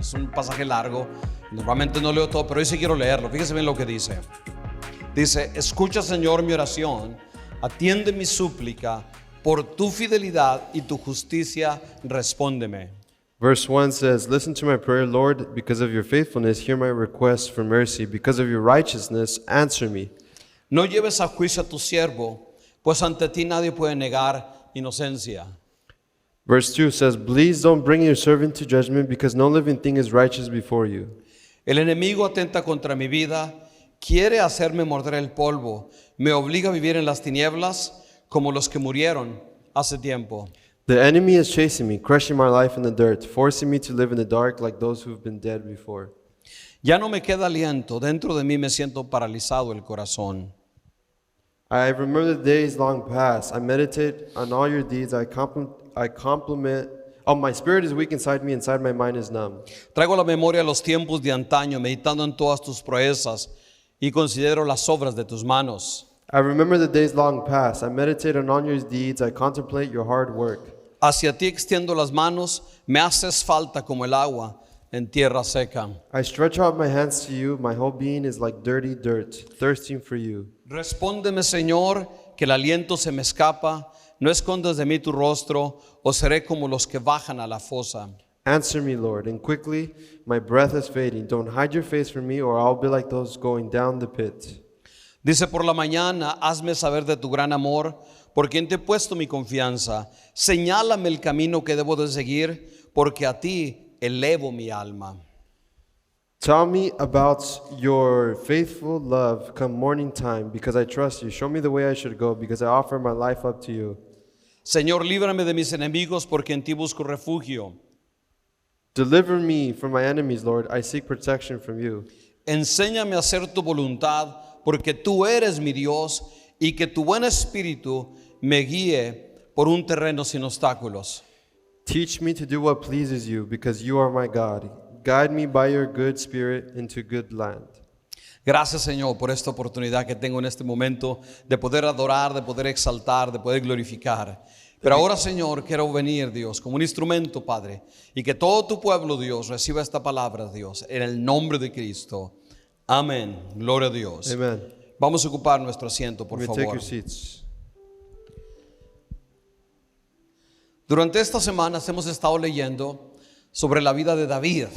Es un pasaje largo. Normalmente no leo todo, pero hoy sí quiero leerlo. Fíjese bien lo que dice. Dice: escucha, Señor, mi oración, atiende mi súplica, por tu fidelidad y tu justicia respóndeme. Verse 1 says, listen to my prayer, Lord, because of your faithfulness, hear my request for mercy. Because of your righteousness, answer me. No lleves a juicio a tu siervo, pues ante ti nadie puede negar inocencia. Verse 2 says, please don't bring your servant to judgment, because no living thing is righteous before you. El enemigo atenta contra mi vida, quiere hacerme morder el polvo, me obliga a vivir en las tinieblas como los que murieron hace tiempo. The enemy is chasing me, crushing my life in the dirt, forcing me to live in the dark like those who've been dead before. Ya no me queda aliento, dentro de mí me siento paralizado el corazón. I remember the days long past. I meditate on all your deeds. I compliment. Oh, my spirit is weak inside me. Inside my mind is numb. Traigo a la memoria los tiempos de antaño, meditando en todas tus proezas y considero las obras de tus manos. I remember the days long past. I meditate on all your deeds. I contemplate your hard work. Hacia ti extiendo las manos, me haces falta como el agua en tierra seca. I stretch out my hands to you. My whole being is like dirty dirt, thirsting for you. Respóndeme, Señor, que el aliento se me escapa. No escondas de mí tu rostro, o seré como los que bajan a la fosa. Answer me, Lord, and quickly my breath is fading. Don't hide your face from me, or I'll be like those going down the pit. Dice: por la mañana, hazme saber de tu gran amor, por quien te he puesto mi confianza. Señálame el camino que debo de seguir, porque a ti elevo mi alma. Tell me about your faithful love come morning time, because I trust you. Show me the way I should go, because I offer my life up to you. Señor, líbrame de mis enemigos, porque en ti busco refugio. Deliver me from my enemies, Lord. I seek protection from you. Enséñame a hacer tu voluntad, porque tú eres mi Dios, y que tu buen espíritu me guíe por un terreno sin obstáculos. Teach me to do what pleases you, because you are my God. Guide me by your good spirit into good land. Gracias, Señor, por esta oportunidad que tengo en este momento de poder adorar, de poder exaltar, de poder glorificar. Pero ahora, Señor, quiero venir, Dios, como un instrumento, Padre, y que todo tu pueblo, Dios, reciba esta palabra, Dios, en el nombre de Cristo. Amén. Gloria a Dios. Amen. Vamos a ocupar nuestro asiento, por You may take favor. your seats. Durante estas semanas hemos estado leyendo sobre la vida de David.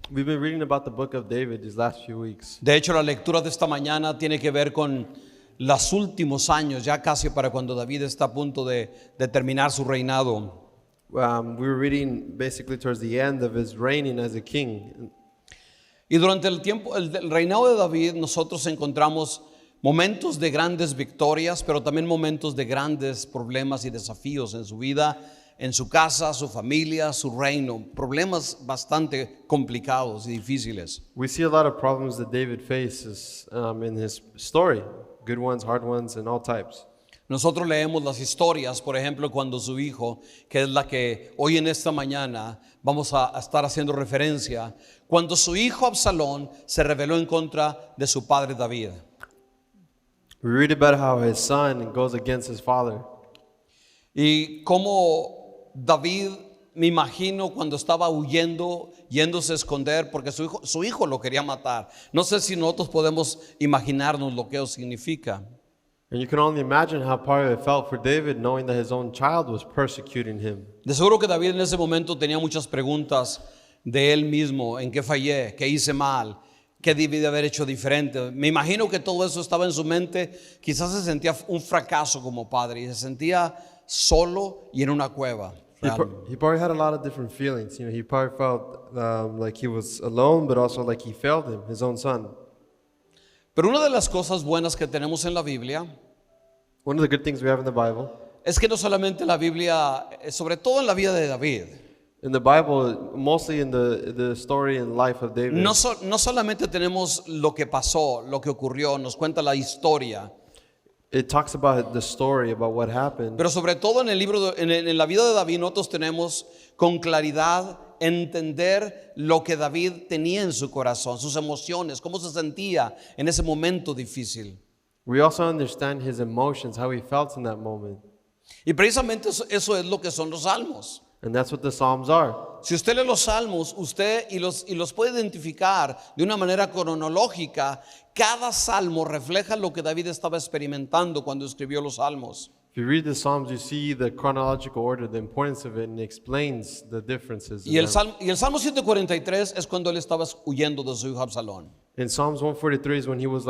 We've been reading about the book of David these last few weeks. De hecho, la lectura de esta mañana tiene que ver con los últimos años, ya casi para cuando David está a punto de terminar su reinado. We were reading basically towards the end of his reigning as a king. Y durante el tiempo, el reinado de David, nosotros encontramos momentos de grandes victorias, pero también momentos de grandes problemas y desafíos en su vida, en su casa, su familia, su reino. Problemas bastante complicados y difíciles. We see a lot of problems that David faces in his story, good ones, hard ones, and all types. Nosotros leemos las historias, por ejemplo, cuando su hijo, que es la que hoy en esta mañana vamos a estar haciendo referencia, cuando su hijo Absalón se rebeló en contra de su padre David. We read about how his son goes against his father. Y cómo David, me imagino, cuando estaba huyendo, yéndose a esconder, porque su hijo lo quería matar. No sé si nosotros podemos imaginarnos lo que eso significa. And you can only imagine how part it felt for David knowing that his own child was persecuting him. De seguro que David en ese momento tenía muchas preguntas de él mismo: ¿en qué fallé? ¿Qué hice mal? ¿Qué debí de haber hecho diferente? Me imagino que todo eso estaba en su mente. Quizás se sentía un fracaso como padre y se sentía solo y en una cueva. He probably had a lot of different feelings. He probably felt like he was alone, but also like he failed him, his own son. Pero una de las cosas buenas que tenemos en la Biblia, One of the good things we have in the Bible, es que no solamente la Biblia, sobre todo en la vida de David, in the Bible, mostly in the story and life of David, no solamente tenemos lo que pasó, lo que ocurrió, nos cuenta la historia, it talks about the story, about what happened. pero sobre todo en el libro, en la vida de David, nosotros tenemos con claridad entender lo que David tenía en su corazón, sus emociones, cómo se sentía en ese momento difícil. We also understand his emotions, how he felt in that moment. Y precisamente eso es lo que son los salmos. And that's what the Psalms are. Si usted lee los salmos, usted y los puede identificar de una manera cronológica, cada salmo refleja lo que David estaba experimentando cuando escribió los salmos. If you read the Psalms, you see the chronological order, the importance of it, and it explains the differences. Y el Salmo 143 es cuando él estaba huyendo de su hijo Absalón. In Psalms 143 is when he was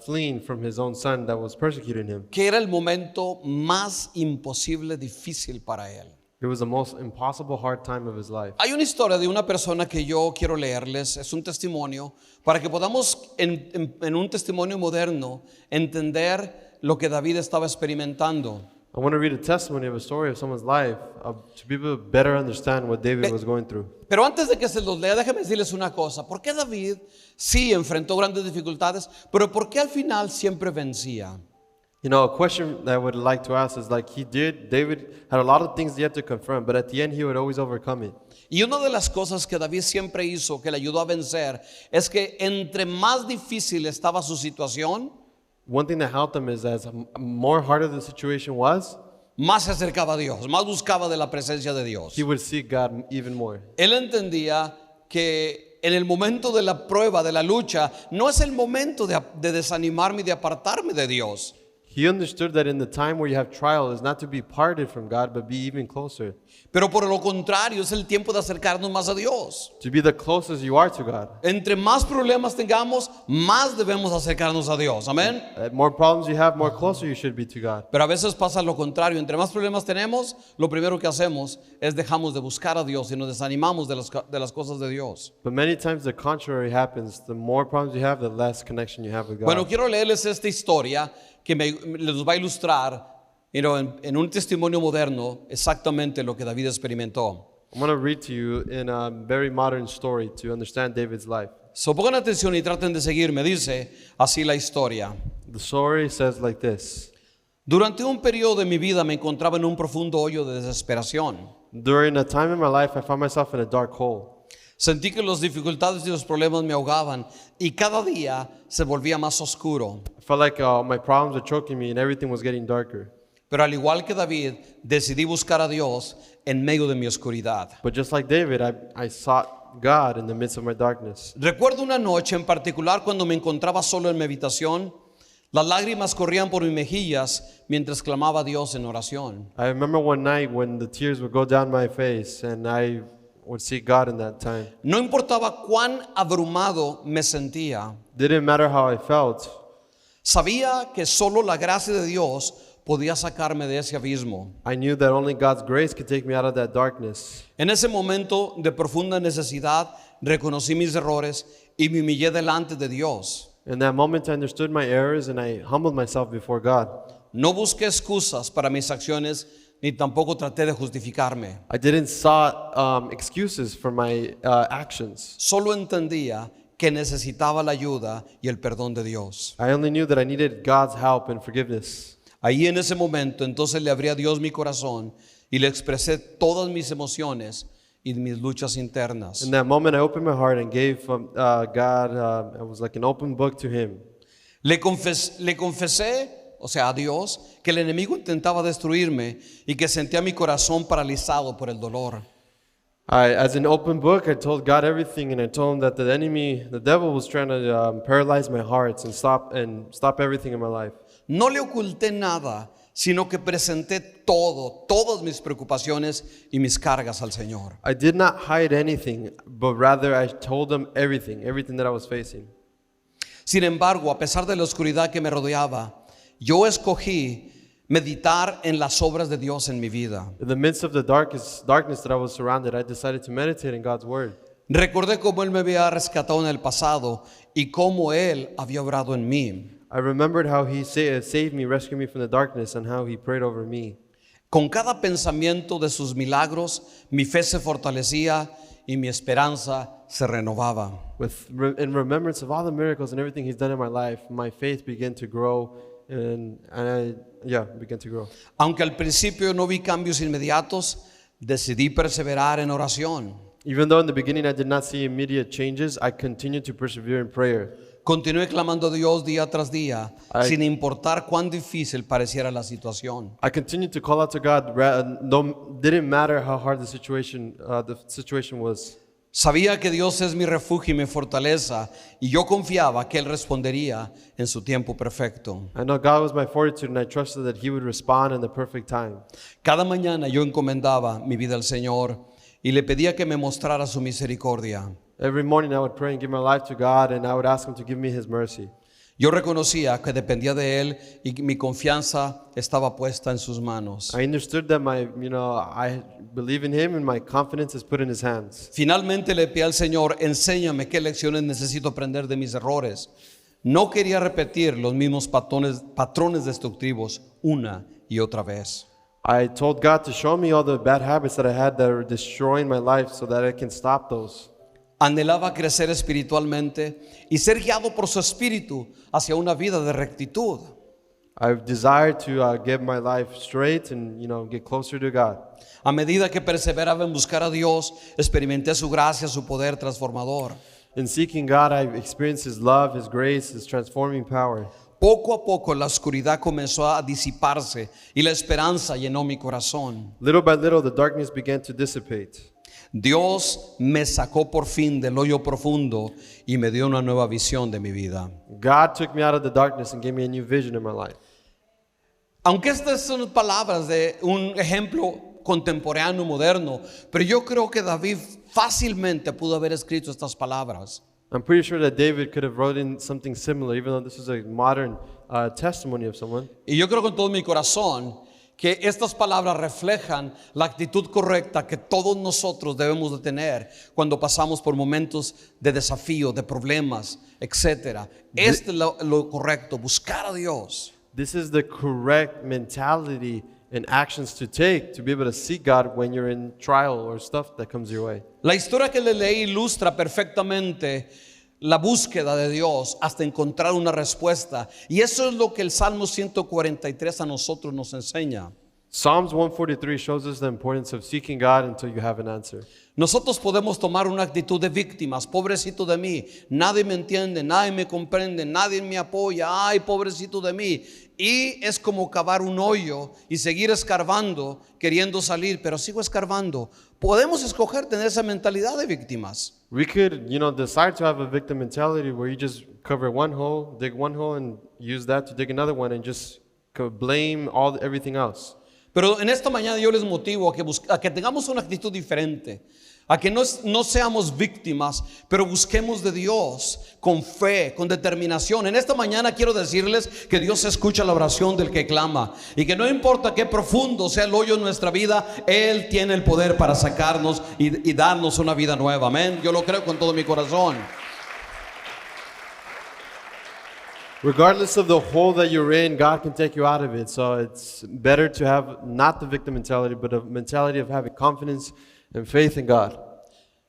fleeing from his own son that was persecuting him. Que era el momento más imposible, difícil para él. It was the most impossible hard time of his life. Hay una historia de una persona que yo quiero leerles, es un testimonio, para que podamos en un testimonio moderno entender lo que David estaba experimentando. I want to read a testimony of a story of someone's life to be able to better understand what David was going through. Pero antes de que se los lea, déjenme decirles una cosa. ¿Por qué David sí enfrentó grandes dificultades, pero por qué al final siempre vencía? You know, a question that I would like to ask is David had a lot of things he had to confront, but at the end he would always overcome it. Y una de las cosas que David siempre hizo, que le ayudó a vencer, es que entre más difícil estaba su situación, One thing that helped him is as more harder the situation was, más se acercaba a Dios, más buscaba de la presencia de Dios. he would seek God even more. Él entendía que en el momento de la prueba, de la lucha, no es el momento de desanimarme y de apartarme de Dios. He understood that in the time where you have trial is not to be parted from God, but be even closer. Pero por lo contrario, es el tiempo de acercarnos más a Dios. To be the closest you are to God. Entre más problemas tengamos, más debemos acercarnos a Dios. Amén. The more problems you have, more closer you should be to God. Pero a veces pasa lo contrario. Entre más problemas tenemos, lo primero que hacemos es dejamos de buscar a Dios y nos desanimamos de las cosas de Dios. But many times the contrary happens. The more problems you have, the less connection you have with God. Bueno, quiero leerles esta historia que les va a ilustrar en un testimonio moderno exactamente lo que David experimentó. I'm going to read to you in a very modern story to understand David's life. So, pongan atención y traten de seguirme. Dice así la historia. The story says like this. Durante un periodo de mi vida me encontraba en un profundo hoyo de desesperación. During a time in my life, I found myself in a dark hole. Sentí que las dificultades y los problemas me ahogaban y cada día se volvía más oscuro. I felt like my problems were choking me and everything was getting darker. Pero al igual que David, decidí buscar a Dios en medio de mi oscuridad. But just like David, I sought God in the midst of my darkness. Recuerdo una noche en particular cuando me encontraba solo en mi habitación. Las lágrimas corrían por mis mejillas mientras clamaba a Dios en oración. I remember one night when the tears would go down my face and I would seek God in that time. No importaba cuán abrumado me sentía. Didn't matter how I felt. Sabía que solo la gracia de Dios podía sacarme de ese abismo. I knew that only God's grace could take me out of that darkness. En ese momento de profunda necesidad, reconocí mis errores y me humillé delante de Dios. In that moment, I understood my errors and I humbled myself before God. No busqué excusas para mis acciones ni tampoco traté de justificarme. I didn't sought excuses for my actions. Solo entendía que necesitaba la ayuda y el perdón de Dios. I only knew that I needed God's help and forgiveness. Ahí en ese momento entonces le abrí a Dios mi corazón y le expresé todas mis emociones y mis luchas internas. In that moment, I opened my heart and gave God, it was like an open book to Him. Le confesé, o sea, a Dios, que el enemigo intentaba destruirme y que sentía mi corazón paralizado por el dolor. As an open book, I told God everything, and I told Him that the devil was trying to paralyze my heart and stop everything in my life. No le oculté nada, sino que presenté todas mis preocupaciones y mis cargas al Señor. I did not hide anything, but rather I told Him everything that I was facing. Sin embargo, a pesar de la oscuridad que me rodeaba, yo escogí meditar en las obras de Dios en mi vida. In the midst of the darkness that I was surrounded, I decided to meditate in God's Word. Recordé cómo Él me había rescatado en el pasado y cómo Él había obrado en mí. I remembered how He saved me, rescued me from the darkness, and how He prayed over me. Con cada pensamiento de sus milagros, mi fe se fortalecía y mi esperanza se renovaba. In remembrance of all the miracles and everything He's done in my life, my faith began to grow, and I began to grow. Aunque al principio no vi cambios inmediatos, decidí perseverar en oración. Even though in the beginning I did not see immediate changes, I continued to persevere in prayer. Continué clamando a Dios día tras día, I- sin importar cuán difícil pareciera la situación. I continued to call out to God. Didn't matter how hard the situation was. Sabía que Dios es mi refugio y mi fortaleza, y yo confiaba que Él respondería en su tiempo perfecto. I know God was my fortitude, and I trusted that He would respond in the perfect time. Cada mañana yo encomendaba mi vida al Señor y le pedía que me mostrara su misericordia. Every morning I would pray and give my life to God, and I would ask Him to give me His mercy. Yo reconocía que dependía de Él y que mi confianza estaba puesta en sus manos. I understood that I believe in Him, and my confidence is put in His hands. Finalmente le pedí al Señor, enséñame qué lecciones necesito aprender de mis errores. No quería repetir los mismos patrones destructivos una y otra vez. I told God to show me all the bad habits that I had that were destroying my life so that I can stop those. Anhelaba crecer espiritualmente y ser guiado por su espíritu hacia una vida de rectitud. I desired to get my life straight and get closer to God. A medida que perseveraba en buscar a Dios, experimenté su gracia, su poder transformador. In seeking God, I experienced His love, His grace, His transforming power. Poco a poco la oscuridad comenzó a disiparse y la esperanza llenó mi corazón. Little by little, the darkness began to dissipate. Dios me sacó por fin del hoyo profundo y me dio una nueva visión de mi vida. God took me out of the darkness and gave me a new vision in my life. Aunque estas son palabras de un ejemplo contemporáneo, moderno, pero yo creo que David fácilmente pudo haber escrito estas palabras. I'm pretty sure that David could have wrote in something similar, even though this is a modern testimony of someone. Y yo creo con todo mi corazón que estas palabras reflejan la actitud correcta que todos nosotros debemos de tener cuando pasamos por momentos de desafío, de problemas, etc. Este es lo correcto, buscar a Dios. This is the correct mentality and actions to take to be able to seek God when you're in trial or stuff that comes your way. La historia que le leí ilustra perfectamente la búsqueda de Dios hasta encontrar una respuesta. Y eso es lo que el Salmo 143 a nosotros nos enseña. Psalms 143 shows us the importance of seeking God until you have an answer. Nosotros podemos tomar una actitud de víctimas. Pobrecito de mí, nadie me entiende, nadie me comprende, nadie me apoya. Ay, pobrecito de mí. Y es como cavar un hoyo y seguir escarbando, queriendo salir, pero sigo escarbando. Podemos escoger tener esa mentalidad de víctimas. We could, decide to have a victim mentality where you just cover one hole, dig one hole, and use that to dig another one, and just blame everything else. Pero en esta mañana yo les motivo a que tengamos una actitud diferente, a que no seamos víctimas, pero busquemos de Dios con fe, con determinación. En esta mañana quiero decirles que Dios escucha la oración del que clama y que no importa qué profundo sea el hoyo en nuestra vida, Él tiene el poder para sacarnos y darnos una vida nueva. Amén. Yo lo creo con todo mi corazón. Regardless of the hole that you're in, God can take you out of it. So it's better to have not the victim mentality, but a mentality of having confidence and faith in God.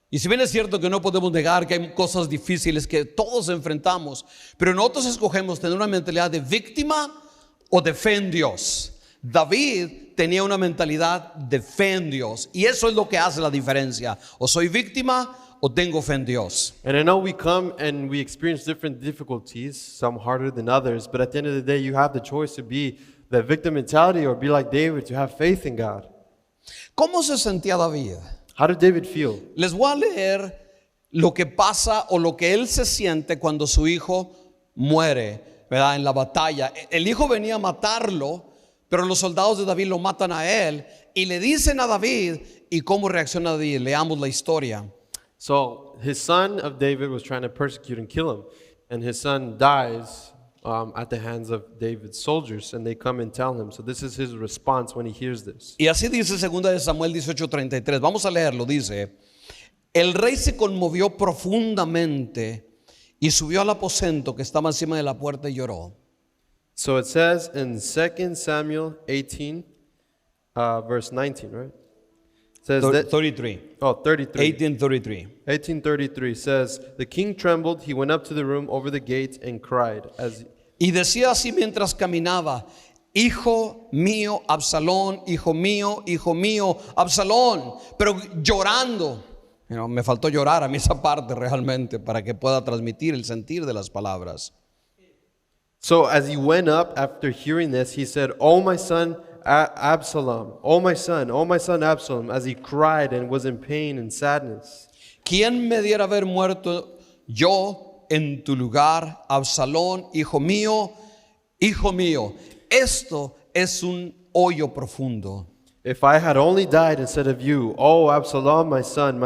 Y si bien es cierto que no podemos negar que hay cosas difíciles que todos enfrentamos, pero nosotros escogemos tener una mentalidad de víctima o de fe en Dios. David tenía una mentalidad de fe en Dios y eso es lo que hace la diferencia. O soy víctima o tengo fe en Dios. And I know we come and we experience different difficulties, some harder than others, but at the end of the day, you have the choice to be the victim mentality or be like David, to have faith in God. ¿Cómo se sentía David? How did David feel? Les voy a leer lo que pasa o lo que él se siente cuando su hijo muere, ¿verdad? En la batalla. El hijo venía a matarlo, pero los soldados de David lo matan a él y le dicen a David y cómo reacciona David. Leamos la historia. So his son of David was trying to persecute and kill him, and his son dies at the hands of David's soldiers, and they come and tell him. So this is his response when he hears this. Y así dice 2 Samuel 18:33. Vamos a leerlo. Dice: el rey se conmovió profundamente y subió al aposento que estaba encima de la puerta y lloró. So it says in 2 Samuel 18, verse 19, right? It says 33. 33. 18:33. 1833 says, the king trembled, he went up to the room over the gate and cried. Y decía así mientras caminaba: hijo mío, Absalón, hijo mío, Absalón. Pero llorando, Me faltó llorar a mí esa parte realmente para que pueda transmitir el sentir de las palabras. So as he went up after hearing this, he said, "Oh my son Absalom, oh my son Absalom," as he cried and was in pain and sadness. ¿Quién me diera haber muerto yo en tu lugar, Absalón, hijo mío, hijo mío? Esto es un hoyo profundo. If I had only died instead of you, oh Absalom, my son,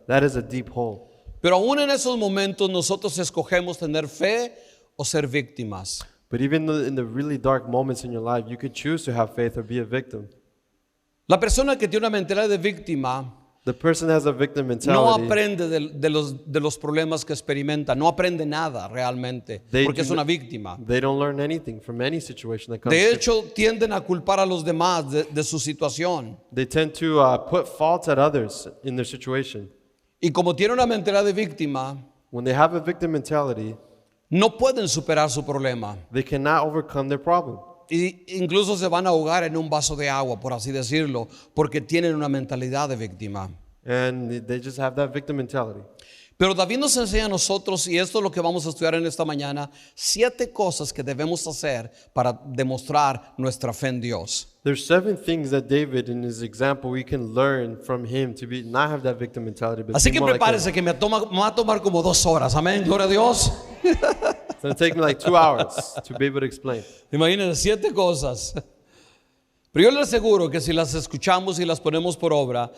that is a deep hole. Pero aún en esos momentos nosotros escogemos tener fe o ser víctimas. But even in the really dark moments in your life, you could choose to have faith or be a victim. La persona que tiene una mentalidad de víctima The person has a victim no mentality. aprende de los problemas que experimenta, no aprende nada realmente, porque es una víctima. They don't learn anything from any situation that comes. De hecho, tienden a culpar a los demás de su situación. They tend to put faults at others in their situation. Y como tienen una mentalidad de víctima, When they have a victim mentality, no pueden superar su problema. they cannot overcome their problem. Y incluso se van a ahogar en un vaso de agua, por así decirlo, porque tienen una mentalidad de víctima. And they just have that victim mentality. Pero David nos enseña a nosotros, y esto es lo que vamos a estudiar en esta mañana, 7 cosas que debemos hacer para demostrar nuestra fe en Dios. There's 7 things that David, in his example, we can learn from him to be not have that victim mentality. But Así be que more like him. prepárese que me va a tomar como 2 horas. Amén, gloria a Dios. It's going to take me like 2 hours to be able to explain. Imagínense 7 cosas. Pero yo les aseguro que si las escuchamos y las ponemos por obra,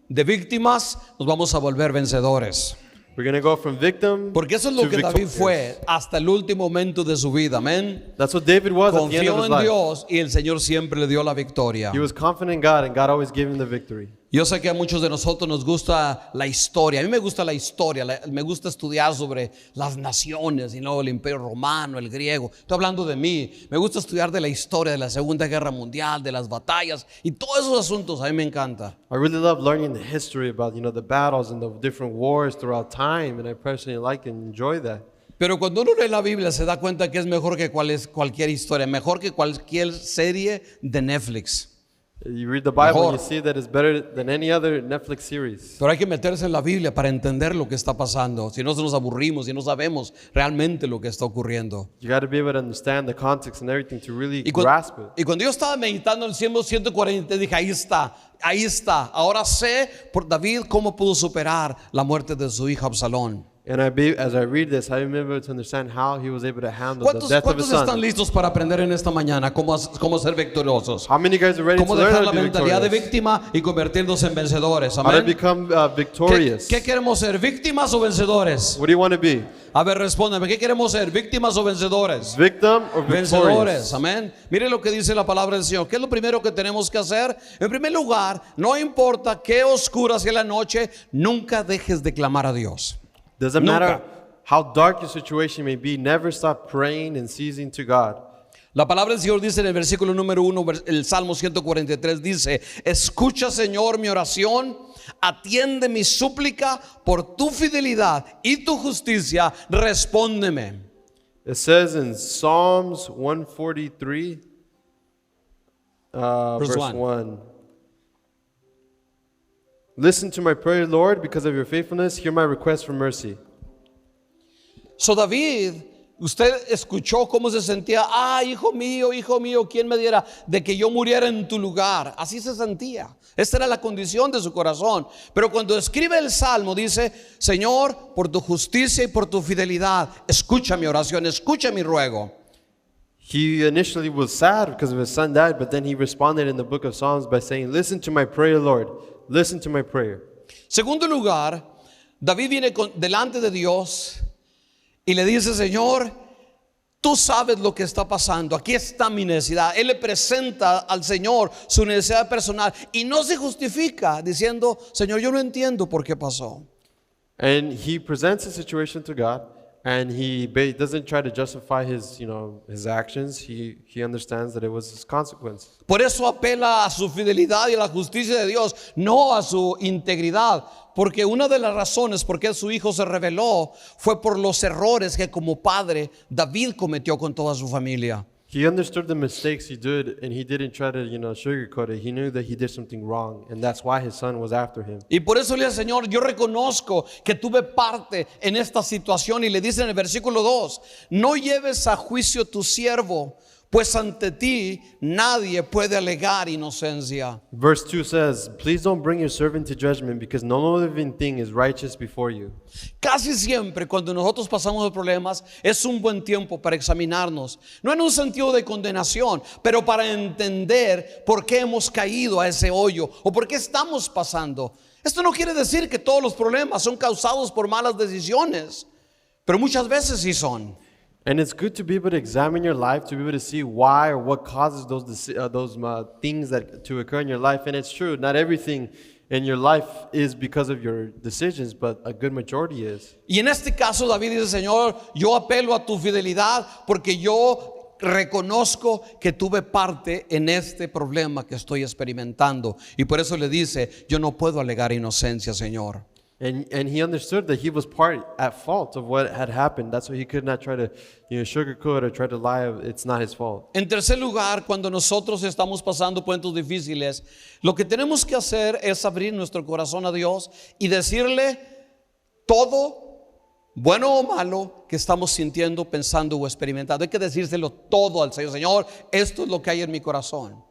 de víctimas nos vamos a volver vencedores. We're going to go from victim Porque eso es lo to que David victorious. fue hasta el último momento de su vida. Amén. That's what David was at the end of Confió his en life. Dios y el Señor siempre le dio la victoria. He was confident in God, and God always gave him the victory. Yo sé que a muchos de nosotros nos gusta la historia. A mí me gusta la historia, me gusta estudiar sobre las naciones y luego el imperio romano, el griego. Estoy hablando de mí. Me gusta estudiar de la historia de la Segunda Guerra Mundial, de las batallas y todos esos asuntos. A mí me encanta. I really love learning the history about, the battles and the different wars throughout time, and I personally like and enjoy that. Pero cuando uno lee la Biblia se da cuenta que es mejor que cualquier historia, mejor que cualquier serie de Netflix. You read the Bible Mejor. and you see that it's better than any other Netflix series. Pero hay que meterse en la Biblia para entender lo que está pasando. Si no nos aburrimos, si no sabemos realmente lo que está ocurriendo. You got to be able to understand the context and everything to really Y, grasp it. y cuando yo estaba meditando en el Salmo 140, dije, ahí está. Ahora sé por David cómo pudo superar la muerte de su hijo Absalón. And as I read this, I remember to understand how he was able to handle the ¿Cuántos death of his están son. listos para aprender en esta mañana cómo ser victoriosos? How many guys are ready to Cómo learn dejar how la to be mentalidad de victorious? víctima y convertirnos en vencedores. How to Amén. become ¿Qué, victorious? qué queremos ser? ¿Víctimas o vencedores? What do you want to be? A ver, respóndeme. ¿Qué queremos ser? ¿Víctimas o vencedores? Victim or Vencedores, victorious? amén. Mire lo que dice la palabra del Señor. ¿Qué es lo primero que tenemos que hacer? En primer lugar, no importa qué oscura sea la noche, nunca dejes de clamar a Dios. Doesn't Nunca. matter how dark your situation may be, never stop praying and ceasing to God. La palabra del Señor dice en el versículo número 1, el Salmo 143 dice: escucha, Señor, mi oración, atiende mi súplica, por tu fidelidad y tu justicia, respóndeme. It says in Psalms 143, verse 1. Listen to my prayer, Lord, because of your faithfulness. Hear my request for mercy. So David, usted escuchó cómo se sentía. Hijo mío, ¿quién me diera de que yo muriera en tu lugar? Así se sentía. Esta era la condición de su corazón. Pero cuando escribe el Salmo dice: Señor, por tu justicia y por tu fidelidad, escucha mi oración, escucha mi ruego. He initially was sad because of his son died, but then he responded in the book of Psalms by saying, listen to my prayer, Lord. Listen to my prayer. Segundo lugar, David viene delante de Dios y le dice: Señor, tú sabes lo que está pasando, aquí está mi necesidad. Él le presenta al Señor su necesidad personal y no se justifica diciendo: Señor, yo no entiendo por qué pasó. And he presents the situation to God, and he doesn't try to justify his actions. He understands that it was his consequence. Por eso apela a su fidelidad y a la justicia de Dios, no a su integridad. Porque una de las razones por qué su hijo se rebeló fue por los errores que como padre David cometió con toda su familia. He understood the mistakes he did, and he didn't try to, sugarcoat it. He knew that he did something wrong, and that's why his son was after him. Y por eso le dice, Señor, yo reconozco que tuve parte en esta situación. Y le dice en el versículo 2, no lleves a juicio tu siervo, pues ante ti nadie puede alegar inocencia. Verse 2 says, please don't bring your servant to judgment, because no living thing is righteous before you. Casi siempre cuando nosotros pasamos por problemas es un buen tiempo para examinarnos, no en un sentido de condenación, pero para entender por qué hemos caído a ese hoyo o por qué estamos pasando. Esto no quiere decir que todos los problemas son causados por malas decisiones, pero muchas veces sí son. And it's good to be able to examine your life, to be able to see why or what causes those things that to occur in your life. And it's true, not everything in your life is because of your decisions, but a good majority is. Y en este caso David dice, Señor, yo apelo a tu fidelidad porque yo reconozco que tuve parte en este problema que estoy experimentando. Y por eso le dice, yo no puedo alegar inocencia, Señor. And he understood that he was part at fault of what had happened. That's why he could not try to sugarcoat or try to lie. It's not his fault. En tercer lugar, cuando nosotros estamos pasando momentos difíciles, lo que tenemos que hacer es abrir nuestro corazón a Dios y decirle todo, bueno o malo, que estamos sintiendo, pensando o experimentando. Hay que decírselo todo al Señor. Señor, esto es lo que hay en mi corazón.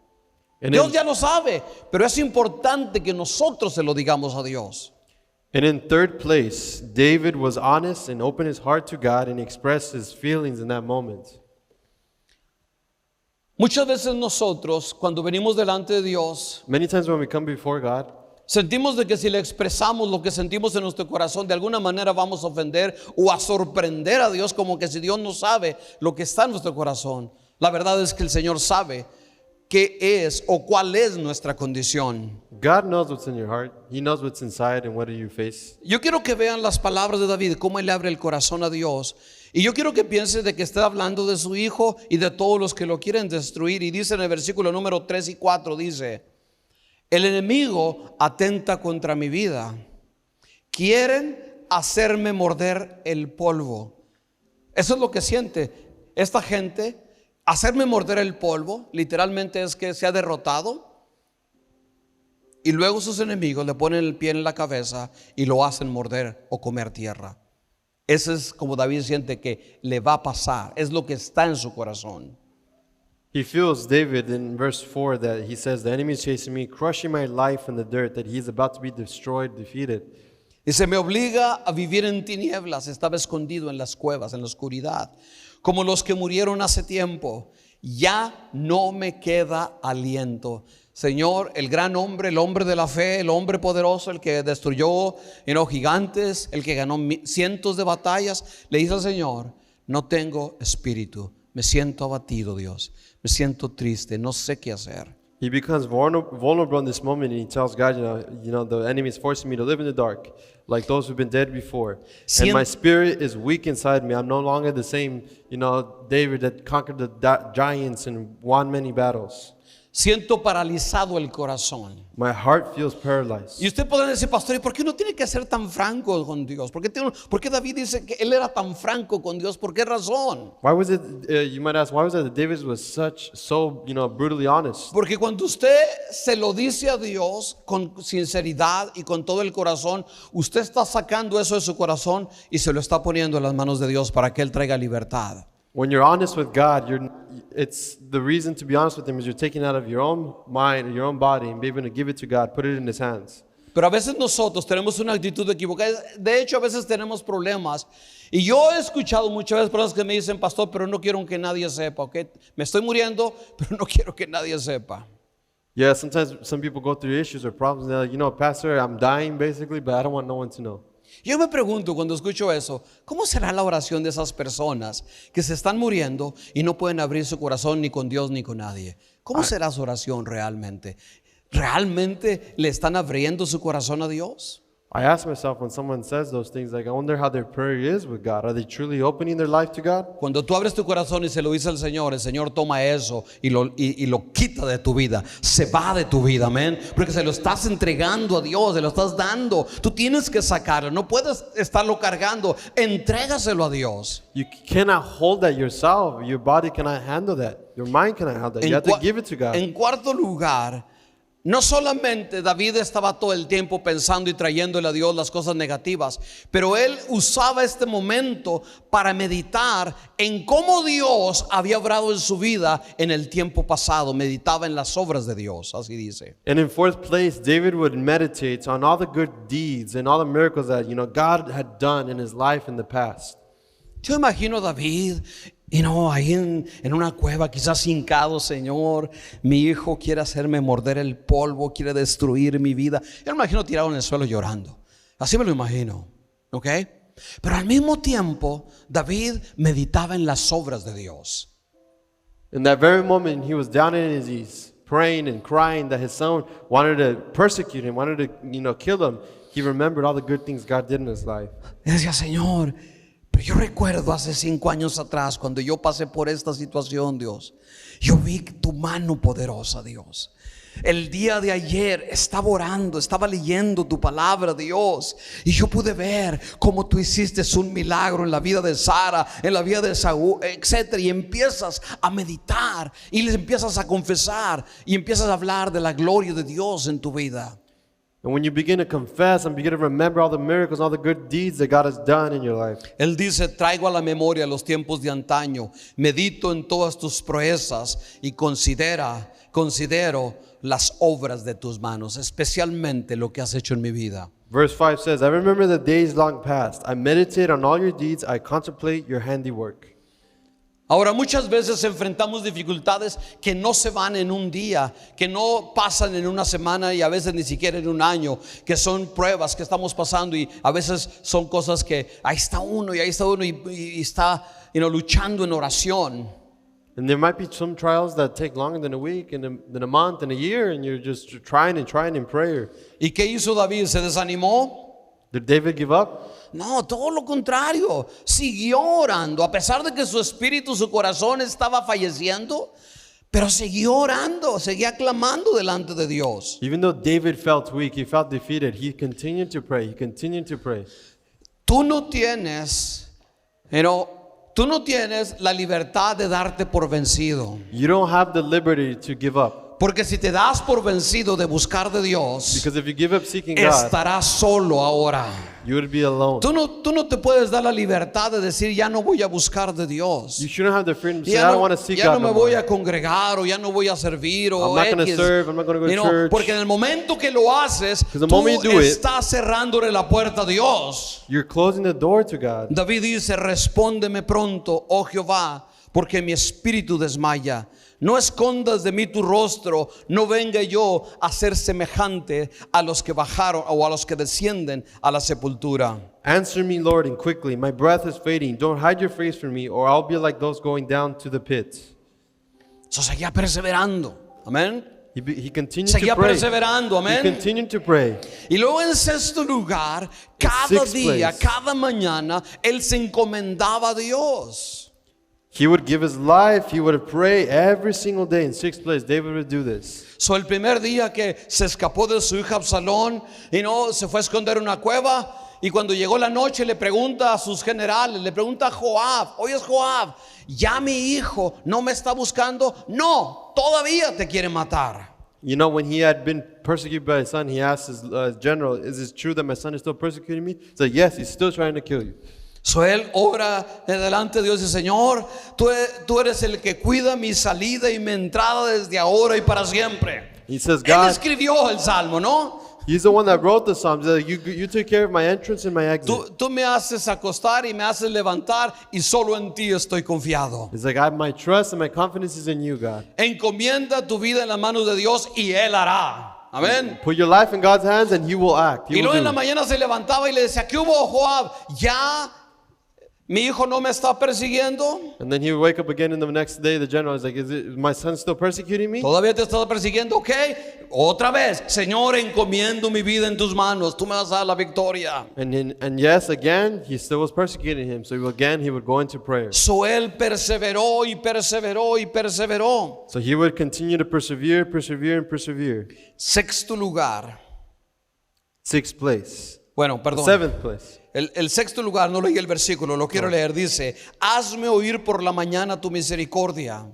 Dios ya lo sabe, pero es importante que nosotros se lo digamos a Dios. And in third place, David was honest and opened his heart to God and expressed his feelings in that moment. Muchas veces nosotros, cuando venimos delante de Dios, Many times when we come before God, sentimos de que si le expresamos lo que sentimos en nuestro corazón, de alguna manera vamos a ofender o a sorprender a Dios, como que si Dios no sabe lo que está en nuestro corazón. La verdad es que el Señor sabe qué es o cuál es nuestra condición. God knows what's in your heart. He knows what's inside and what do you face. Yo quiero que vean las palabras de David, cómo él le abre el corazón a Dios. Y yo quiero que piensen de que está hablando de su hijo y de todos los que lo quieren destruir. Y dice en el versículo número 3 y 4, dice, el enemigo atenta contra mi vida. Quieren hacerme morder el polvo. Eso es lo que siente esta gente. Hacerme morder el polvo, literalmente es que se ha derrotado. Y luego sus enemigos le ponen el pie en la cabeza y lo hacen morder o comer tierra. Eso es como David siente que le va a pasar. Es lo que está en su corazón. He feels, David, in verse 4, that he says, the enemy is chasing me, crushing my life in the dirt, that he's about to be destroyed, defeated. Y se me obliga a vivir en tinieblas. Estaba escondido en las cuevas, en la oscuridad, como los que murieron hace tiempo. Ya no me queda aliento. Señor, el gran hombre, el hombre de la fe, el hombre poderoso, el que destruyó gigantes, el que ganó cientos de batallas, le dice al Señor, no tengo espíritu, me siento abatido, Dios, me siento triste, no sé qué hacer. He becomes vulnerable in this moment, and he tells God, the enemy is forcing me to live in the dark, like those who've been dead before. And my spirit is weak inside me. I'm no longer the same, David that conquered the giants and won many battles. Siento paralizado el corazón. My heart feels paralyzed. Y usted podrá decir, pastor, ¿y por qué no tiene que ser tan franco con Dios? ¿Por qué David dice que él era tan franco con Dios? ¿Por qué razón? Why was it, you might ask, why was it that David was so brutally honest? Porque cuando usted se lo dice a Dios con sinceridad y con todo el corazón, usted está sacando eso de su corazón y se lo está poniendo en las manos de Dios para que Él traiga libertad. When you're honest with God, it's the reason to be honest with Him is you're taking out of your own mind, your own body, and be able to give it to God, put it in His hands. Pero a veces nosotros tenemos una actitud equivocada. De hecho, a veces tenemos problemas. Y yo he escuchado muchas veces personas que me dicen, pastor, pero no quiero que nadie sepa, ¿ok? Me estoy muriendo, pero no quiero que nadie sepa. Yeah, sometimes some people go through issues or problems, and they're like, pastor, I'm dying basically, but I don't want no one to know. Yo me pregunto cuando escucho eso, ¿cómo será la oración de esas personas que se están muriendo y no pueden abrir su corazón ni con Dios ni con nadie? ¿Cómo será su oración realmente? ¿Realmente le están abriendo su corazón a Dios? I ask myself when someone says those things, like, I wonder how their prayer is with God. Are they truly opening their life to God? Cuando tú abres tu corazón y se lo dice al Señor, el Señor toma eso y lo quita de tu vida, se va de tu vida, amén. Porque se lo estás entregando a Dios, se lo estás dando. Tú tienes que sacarlo, no puedes estarlo cargando, entrégaselo a Dios. You cannot hold that yourself. Your body cannot handle that. Your mind cannot handle that. You have to give it to God. En cuarto lugar, no solamente David estaba todo el tiempo pensando y trayéndole a Dios las cosas negativas, pero él usaba este momento para meditar en cómo Dios había obrado en su vida en el tiempo pasado. Meditaba en las obras de Dios, así dice. And in fourth place, David would meditate on all the good deeds and all the miracles that, God had done in his life in the past. Yo imagino a David, ahí en una cueva, quizás hincado. Señor, mi hijo quiere hacerme morder el polvo, quiere destruir mi vida. Yo me imagino tirado en el suelo llorando. Así me lo imagino, ¿ok? Pero al mismo tiempo, David meditaba en las obras de Dios. In that very moment, he was down in his knees, praying and crying that his son wanted to persecute him, wanted to, kill him. He remembered all the good things God did in his life. Y decía, Señor, pero yo recuerdo hace 5 años atrás, cuando yo pasé por esta situación, Dios, yo vi tu mano poderosa, Dios. El día de ayer estaba orando, estaba leyendo tu palabra, Dios, y yo pude ver cómo tú hiciste un milagro en la vida de Sara, en la vida de Saúl, etcétera. Y empiezas a meditar y les empiezas a confesar y empiezas a hablar de la gloria de Dios en tu vida. And when you begin to confess and begin to remember all the miracles, all the good deeds that God has done in your life. Él dice, traigo a la memoria los tiempos de antaño, medito en todas tus proezas y considero las obras de tus manos, especialmente lo que has hecho en mi vida. Verse 5 says, I remember the days long past. I meditate on all your deeds. I contemplate your handiwork. Ahora, muchas veces enfrentamos dificultades que no se van en un día, que no pasan en una semana y a veces ni siquiera en un año, que son pruebas que estamos pasando y a veces son cosas que ahí está uno y está luchando en oración. And there might be some trials that take longer than a week, and than a month, and a year, and you're just trying in prayer. ¿Y qué hizo David? ¿Se desanimó? Did David give up? No, todo lo contrario. Siguió orando, a pesar de que su espíritu, su corazón estaba falleciendo, pero siguió orando, seguía clamando delante de Dios. Even though David felt weak, he felt defeated, he continued to pray. He continued to pray. Tú no tienes la libertad de darte por vencido. You don't have the liberty to give up. Porque si te das por vencido de buscar de Dios, Because if you give up seeking God, estarás solo ahora. you would be alone. Tú no te puedes dar la libertad de decir, ya no voy a buscar de Dios. You shouldn't have the freedom to say, Ya I don't want to seek no God me no voy more. a congregar o ya no voy a servir o I'm not going to X. serve, I'm not going to go to church. Porque en el momento que lo haces, the tú moment you do it, estás cerrándole la puerta a Dios. You're closing the door to God. David dice, respóndeme pronto, oh Jehová, porque mi espíritu desmaya. No escondas de mí tu rostro, no venga yo a ser semejante a los que bajaron o a los que descienden a la sepultura. Answer me, Lord, and quickly. My breath is fading. Don't hide your face from me, or I'll be like those going down to the pit. So seguía perseverando, amén. He continued Seguía to pray. perseverando, He amén. continued to pray. Y luego en sexto lugar, cada sixth día, place. cada mañana, él se encomendaba a Dios. He would give his life. He would pray every single day. In sixth place, David would do this. So el primer día que se escapó de su hija Absalón se fue a esconder en una cueva, y cuando llegó la noche le pregunta a sus generales, le pregunta a Joab, oye Joab, ¿ya mi hijo no me está buscando? No, todavía te quiere matar. When he had been persecuted by his son, he asked his general, is it true that my son is still persecuting me? He said, yes, he's still trying to kill you. So él ora delante de Dios y dice, Señor, tú eres el que cuida mi salida y mi entrada desde ahora y para siempre. He says, Él God, escribió el salmo, ¿no? he's the one that wrote the Psalms. You took care of my entrance and my exit. Tú me haces acostar y me haces levantar y solo en ti estoy confiado. It's like my trust and my confidence is in you, God. Encomienda tu vida en las manos de Dios y Él hará. Amén. Put your life in God's hands and He will act. He Y will luego en la do. mañana se levantaba y le decía, ¿qué hubo, Joab? Mi hijo no me está persiguiendo. And then he would wake up again in the next day. The general is like, is my son still persecuting me? Todavía te está persiguiendo, ok. Otra vez, Señor, encomiendo mi vida en tus manos. Tú me vas a dar la victoria. And yes, again, he still was persecuting him. So again, he would go into prayer. So él perseveró y perseveró y perseveró. So he would continue to persevere, persevere, and persevere. Sexto lugar. Sixth place. Bueno, perdón. Seventh place. El sexto lugar, no leí el versículo, lo quiero leer. Dice, hazme oír por la mañana tu misericordia.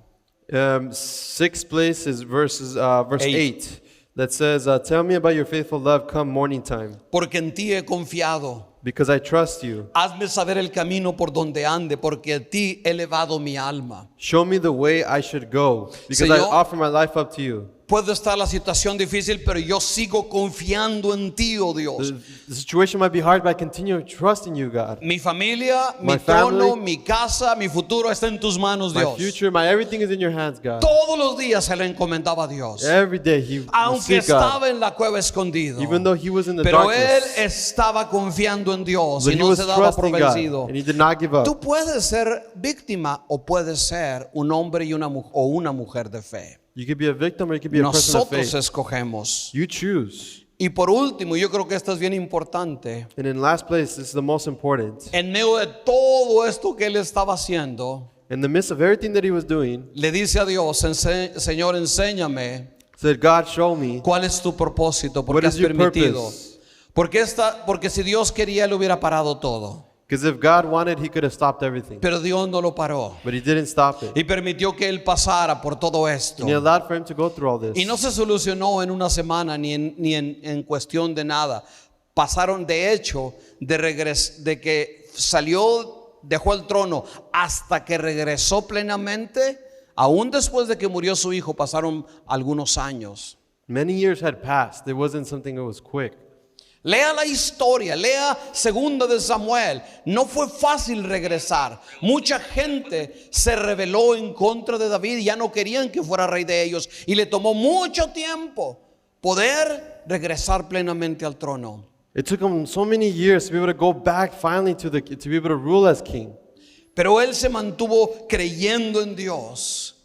Sixth place is verse 8 that says, tell me about your faithful love come morning time, Porque en ti he confiado. because I trust you. Hazme saber el camino por donde ande, porque a ti he elevado mi alma. Show me the way I should go, because I Señor, offer my life up to you. Puede estar la situación difícil, pero yo sigo confiando en ti, oh Dios. The situation might be hard, but I continue trusting you, God. Mi familia, mi My trono, family, mi casa, mi futuro está en tus manos, My Dios. future, my everything is in your hands, God. Todos los días se le encomendaba a Dios. Every day he would Aunque seek God, estaba en la cueva escondido. even though he was in the Pero él darkness. estaba confiando en Dios But y he no was se daba por trusting God, vencido. and he did not give up. Tú puedes ser víctima o puedes ser un hombre y o una mujer de fe. You could be a victim or you could be a person of Nosotros faith. escogemos. You choose. Y por último, yo creo que esto es bien importante. And in last place, this is the most important. En medio de todo esto que él estaba haciendo, In the midst of everything that he was doing, le dice a Dios, Señor, enséñame said, God, show me. cuál es tu propósito, por What qué is has your permitido. purpose? Porque si Dios quería, le hubiera parado todo. Because if God wanted, he could have stopped everything. Pero Dios no lo paró. But he didn't stop it. Y permitió que él pasara por todo esto. And he allowed for him to go through all this. Y no se solucionó en una semana ni en cuestión de nada. Pasaron de hecho de que salió, dejó el trono hasta que regresó plenamente. Aún después de que murió su hijo pasaron algunos años. Many years had passed. It wasn't something that was quick. Lea la historia, lea Segunda de Samuel. No fue fácil regresar. Mucha gente se rebeló en contra de David y ya no querían que fuera rey de ellos. Y le tomó mucho tiempo poder regresar plenamente al trono. It took him so many years to be able to go back finally to be able to rule as king. Pero él se mantuvo creyendo en Dios.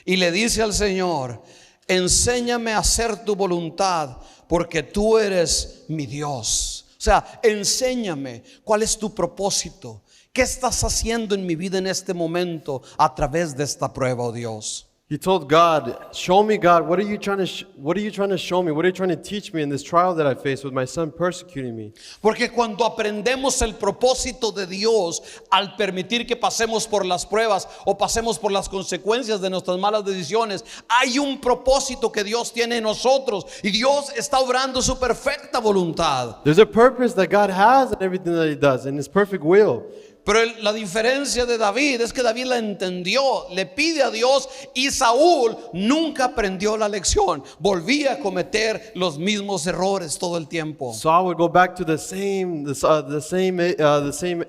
Y le dice al Señor, enséñame a hacer tu voluntad, porque tú eres mi Dios. O sea, enséñame cuál es tu propósito. ¿Qué estás haciendo en mi vida en este momento a través de esta prueba, oh Dios? He told God, show me, God, what are you trying to show me? What are you trying to teach me in this trial that I face with my son persecuting me? Porque cuando aprendemos el propósito de Dios al permitir que pasemos por las pruebas o pasemos por las consecuencias de nuestras malas decisiones, hay un propósito que Dios tiene en nosotros y Dios está obrando su perfecta voluntad. There's a purpose that God has in everything that he does, in his perfect will. Pero la diferencia de David es que David la entendió, le pide a Dios, y Saúl nunca aprendió la lección. Volvía a cometer los mismos errores todo el tiempo. Saul would go back to the same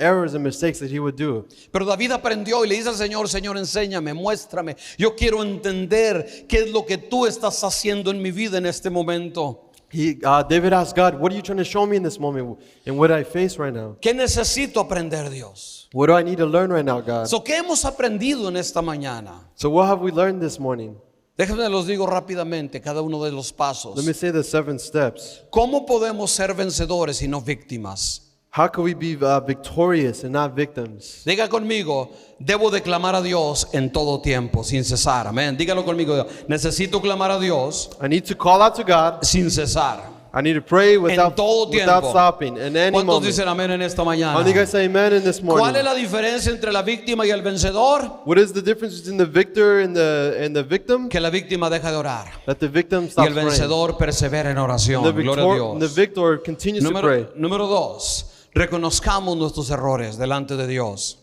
errors and mistakes that he would do. Pero David aprendió y le dice al Señor, Señor, enséñame, muéstrame. Yo quiero entender qué es lo que tú estás haciendo en mi vida en este momento. David asked God, what are you trying to show me in this moment and what I face right now? ¿Qué necesito aprender, Dios? What do I need to learn right now, God? So, ¿qué hemos aprendido en esta mañana? So what have we learned this morning? Déjenme los digo rápidamente cada uno de los pasos. Let me say the 7 steps. ¿Cómo podemos ser vencedores y no víctimas? How can we be victorious and not victims? Diga conmigo, debo de clamar a Dios en todo tiempo, sin cesar. Amén. Dígalo conmigo. Necesito clamar a Dios I need to call out to God. sin cesar. I need to pray En without todo without tiempo. stopping in any ¿Cuántos moment. dicen amén en esta How mañana? many of you guys say amen in this ¿Cuál es morning? la diferencia entre la víctima y el vencedor? What is the difference between the victor and the victim? Que la víctima deja de orar That the victim y stops el praying. vencedor persevera en oración. The Gloria a the Dios. victor continues to pray. Número 2. Reconozcamos nuestros errores delante de Dios.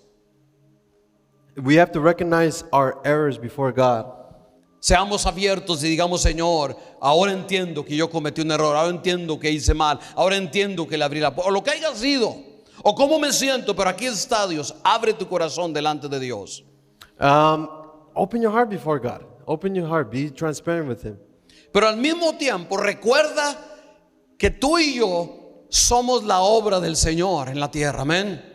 We have to recognize our errors before God. Seamos abiertos y digamos, Señor, ahora entiendo que yo cometí un error, ahora entiendo que hice mal, ahora entiendo que le abrí la puerta, o lo que haya sido, o cómo me siento, pero aquí está Dios. Abre tu corazón delante de Dios. Open your heart before God. Open your heart. Be transparent with Him. Pero al mismo tiempo recuerda que tú y yo somos la obra del Señor en la tierra, amén.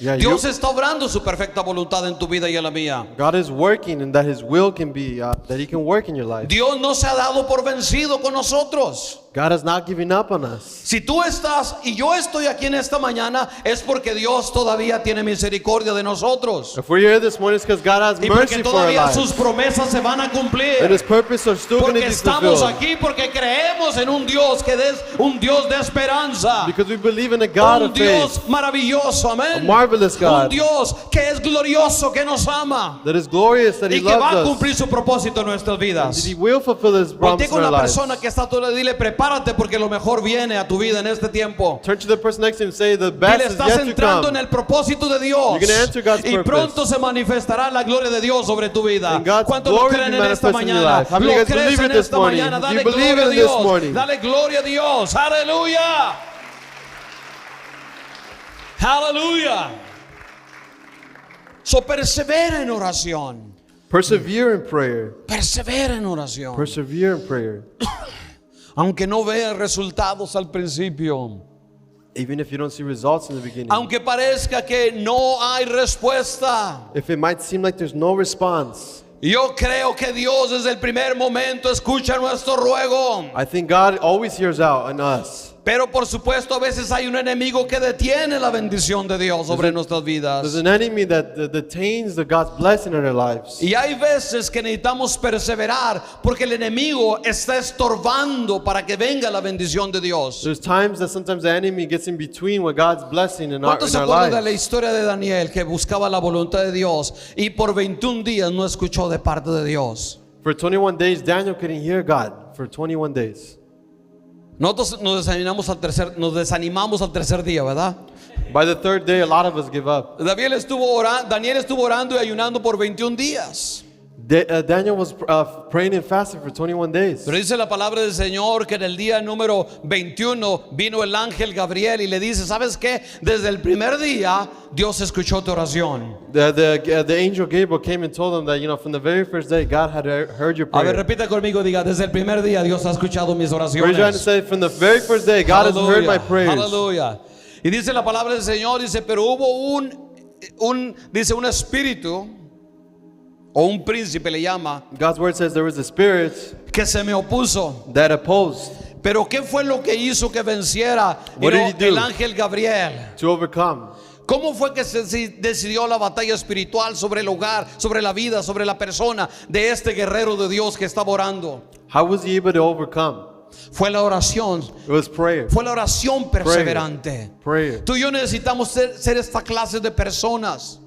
Yeah, Dios está obrando su perfecta voluntad en tu vida y en la mía. God is working, and that His will can be, that He can work in your life. Dios no se ha dado por vencido con nosotros. God is not giving up on us. Si tú estás y yo estoy aquí en esta mañana, es porque Dios todavía tiene misericordia de nosotros. If we're here this morning, it's because God has Y porque mercy for our todavía lives. sus promesas se van a And cumplir. His purpose are still going to Porque be estamos fulfilled. aquí porque creemos en un Dios que es un Dios de esperanza. Because we believe in a God Un of faith, Dios maravilloso, amén. a marvelous God, Un Dios que es glorioso, que nos ama that is glorious, that He y que va a loves us, cumplir su propósito en nuestras that vidas. He will fulfill His promise Voltea in con our la lives. persona que está a tu lado y dile, prepárate porque lo mejor viene a tu vida en este tiempo. Turn to the person next to him and say, the best Dile, is estás yet to entrando en come. el propósito de Dios. You're gonna enter God's Y purpose. pronto se manifestará la gloria de Dios sobre tu vida. And God's ¿Cuántos lo glory creen be en esta manifested in your mañana? life. How many ¿Lo of you guys crees believe en it this esta morning? mañana? Do Dale you believe gloria a it this Dios. morning? Dale gloria a Dios. Aleluya. Aleluya. So persevera en oración. Persevere in prayer. Persevera en oración. Persevere in prayer. Aunque no veas resultados al principio. Even if you don't see results in the beginning. Aunque parezca que no hay respuesta. If it might seem like there's no response. Yo creo que Dios desde el primer momento escucha nuestro ruego. I think God always hears out on us. Pero por supuesto a veces hay un enemigo que detiene la bendición de Dios sobre nuestras vidas. There's an enemy that detains God's blessing in our lives. Y hay veces que necesitamos perseverar porque el enemigo está estorbando para que venga la bendición de Dios. There's times that sometimes the enemy gets in between with God's blessing in our ¿Cuántos se lives. acuerdan de la historia de Daniel que buscaba la voluntad de Dios y por 21 días no escuchó de parte de Dios? For 21 days, Daniel couldn't hear God. For 21 days. Nosotros nos desanimamos al tercer día, ¿verdad? By the third day, a lot of us give up. Daniel estuvo orando y ayunando por 21 días. Daniel was praying and fasting for 21 days. Pero dice la palabra del Señor que en el día número 21 vino el ángel Gabriel y le dice, ¿sabes qué? Desde el primer día Dios escuchó tu oración. The angel Gabriel came and told him that, from the very first day, God had heard your A ver, prayer. repita conmigo, diga, desde el primer día Dios ha escuchado mis Raise your hand and oraciones. say, from the very first day, God has heard my prayers. Aleluya. Y dice la palabra del Señor, dice, pero hubo un espíritu, o un príncipe le llama, God's word says there was a spirit que se me opuso. that opposed Pero ¿qué fue lo que hizo que venciera What did he do? el ángel Gabriel? to overcome. ¿Cómo fue que se decidió la batalla espiritual sobre el hogar, sobre la vida, sobre la persona de este guerrero de Dios que estaba orando? How was he able to overcome? Fue la oración, It was prayer. fue la oración perseverante. Prayer. Tú y yo necesitamos ser esta clase de personas.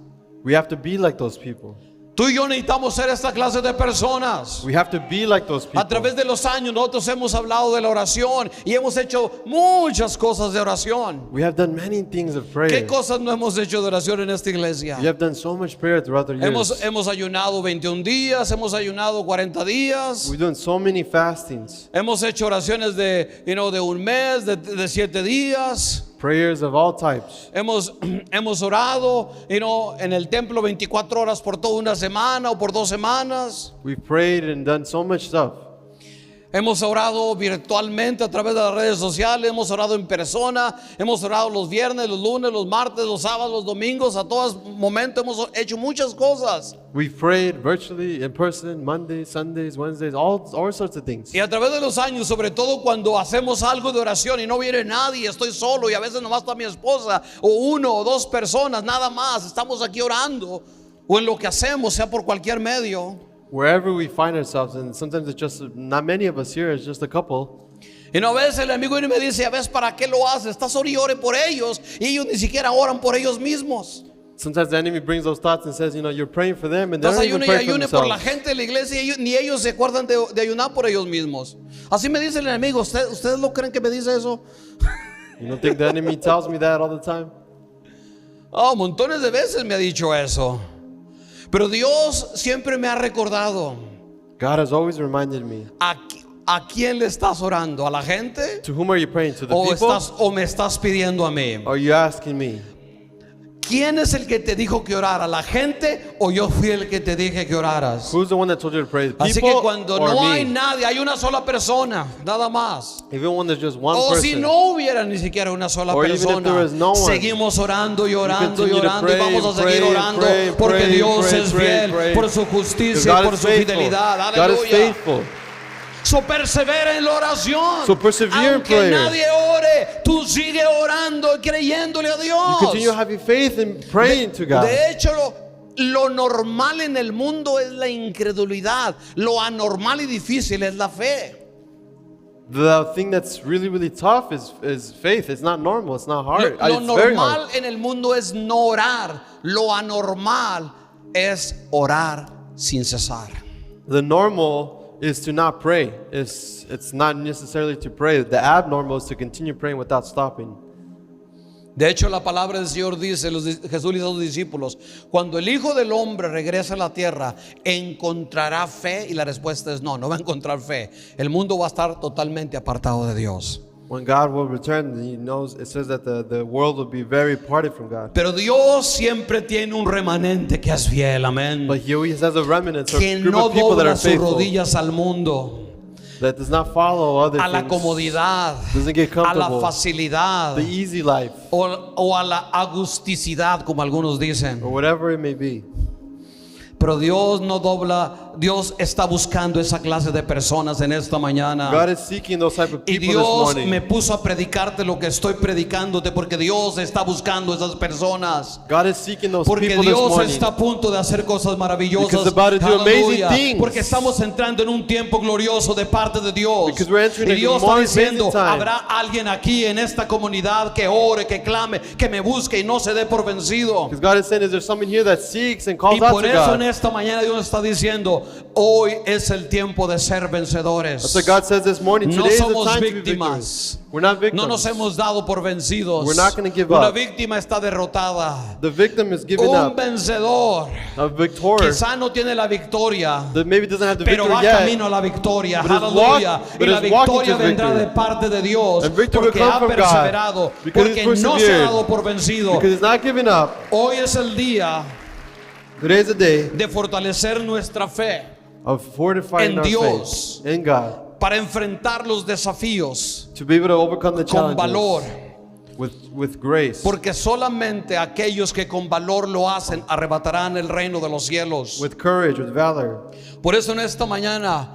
We have to be like those people. Tú y yo necesitamos ser esta clase de personas. We have to be like those people. A través de los años nosotros hemos hablado de la oración y hemos hecho muchas cosas de oración. We have done many things of ¿Qué prayer. cosas no hemos hecho de oración en esta iglesia? We have done so much prayer throughout the years. Hemos ayunado 21 días, hemos ayunado 40 días, We've done so many fastings, hemos hecho oraciones de un mes, de 7 días. prayers of all types. Hemos orado, en el templo 24 horas por toda una semana o por 2 semanas. We've prayed and done so much stuff. Hemos orado virtualmente a través de las redes sociales, hemos orado en persona, hemos orado los viernes, los lunes, los martes, los sábados, los domingos, a todos momentos hemos hecho muchas cosas. We've prayed virtually, in person, Mondays, Sundays, Wednesdays, all sorts of things. Y a través de los años, sobre todo cuando hacemos algo de oración y no viene nadie, estoy solo y a veces nomás está mi esposa o 1 o 2 personas, nada más, estamos aquí orando o en lo que hacemos, sea por cualquier medio. Wherever we find ourselves, and sometimes it's just not many of us here, it's just a couple. Y no, a veces el amigo viene y me dice, a veces, ¿para qué lo haces? Estás orando y ore por ellos y ellos ni siquiera oran por ellos mismos. Sometimes the enemy brings those thoughts and says, you're praying for them, and they Estás don't even ayune y pray for ayune por la themselves. gente de la iglesia y ni ellos se acuerdan de ayunar por ellos mismos. Así me dice el enemigo. ¿Ustedes lo creen que me dice eso? You don't think the enemy tells me that all the time? Oh, montones de veces me ha dicho eso. Pero Dios siempre me ha recordado. God has always reminded me. ¿A quién le estás orando? ¿A la gente? To whom are you praying? To the ¿O people? me estás pidiendo a mí? Or are you asking me? ¿quién es el que te dijo que orara? ¿La gente o yo fui el que te dije que oraras? Who's the one that told you to pray? The Así people que cuando or no me? hay nadie, hay una sola persona, nada más. Even when there's just one O si person. no hubiera ni siquiera una sola Or even if persona, there is no one, seguimos orando y orando y continue to orando y pray vamos a and seguir pray and orando pray and porque pray and Dios pray es and pray fiel and pray. por su Because justicia y God por is su faithful. fidelidad. God is Aleluya. faithful. So persevera en la oración. So persevere in Aunque prayer. nadie ore, tú sigue orando y creyéndole a Dios. You continue having faith and praying to God. De hecho, lo normal en el mundo es la incredulidad. Lo anormal y difícil es la fe. The thing that's really, really tough is faith. It's not normal. It's not hard. Lo It's very normal hard. en el mundo es no orar. Lo anormal es orar sin cesar. The normal is to not pray. It's not necessarily to pray. The abnormal is to continue praying without stopping. De hecho, la palabra del Señor dice, Jesús dice a los discípulos, cuando el Hijo del Hombre regrese a la tierra, ¿encontrará fe? Y la respuesta es no, no va a encontrar fe. El mundo va a estar totalmente apartado de Dios. When God will return, He knows. It says that the world will be very parted from God. Pero Dios siempre tiene un remanente que es fiel, amén. But He always has a remnant, a Que group no of people that dobla are sus faithful, rodillas al mundo, that does not follow other a la things, comodidad, doesn't get a la comfortable, facilidad the easy life, o a la agusticidad, como algunos dicen. or whatever it may be. Pero Dios no dobla, Dios está buscando esa clase de personas en esta mañana. God is seeking those type of Y people this Dios morning. me puso a predicarte lo que estoy predicándote porque Dios está buscando esas personas. God is seeking those Porque people this Dios morning. está a punto de hacer cosas maravillosas. Because about to do amazing Aleluya. things. Porque estamos entrando en un tiempo glorioso de parte de Dios. Because we're entering Y into Dios está more diciendo, amazing time. habrá alguien aquí en esta comunidad que ore, que clame, que me busque y no se dé por vencido. Because God is saying, is there someone here that seeks and calls Y out por to eso God? en esta mañana Dios está diciendo, hoy es el tiempo de ser vencedores. That's what God says this morning. No Today is the somos time to be víctimas. victorious. We're not victims. No nos hemos dado por vencidos. We're not gonna give Una up. víctima está derrotada. The victim is giving Un up. vencedor A victor quizá no tiene la victoria, that maybe doesn't have the pero victory va yet. camino a la victoria. But is Aleluya. walk- Y but la is walking victoria to vendrá victory. de parte de Dios And victory will porque come ha from God, perseverado, because porque he's no se ha persevered. dado por vencido. Because he's not giving up. Hoy es el día Today is the day de fortalecer nuestra fe of fortifying En our Dios. faith in God para enfrentar los desafíos to be able to overcome the con challenges valor. with grace. Porque solamente aquellos que con valor lo hacen arrebatarán el reino de los cielos. With courage, with valor. Por eso en esta mañana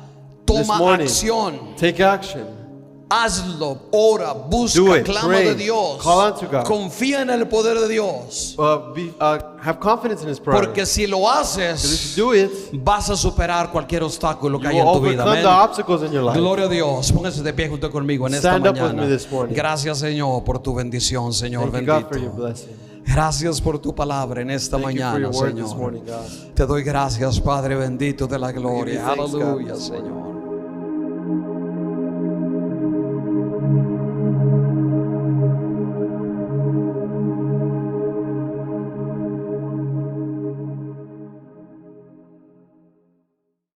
This toma morning, acción. take action. Hazlo, ora, Do busca, it, clama pray, de Dios. call out to God. Confía en el poder de Dios. Have confidence in His power. Porque si lo Because if haces, you do it, vas a superar cualquier obstáculo que you haya will en tu vida. overcome Amén. the obstacles in your life. Gloria a Dios. Póngase de pie junto conmigo en esta Stand up with mañana. me this morning. Gracias, Señor, por tu bendición, Señor Thank you, God, for your bendito. blessing. Gracias por tu palabra en esta Thank you for mañana, your word this Señor. morning, God. Te doy gracias, Padre bendito de la gloria. thanks, God, Aleluya, this morning. Señor.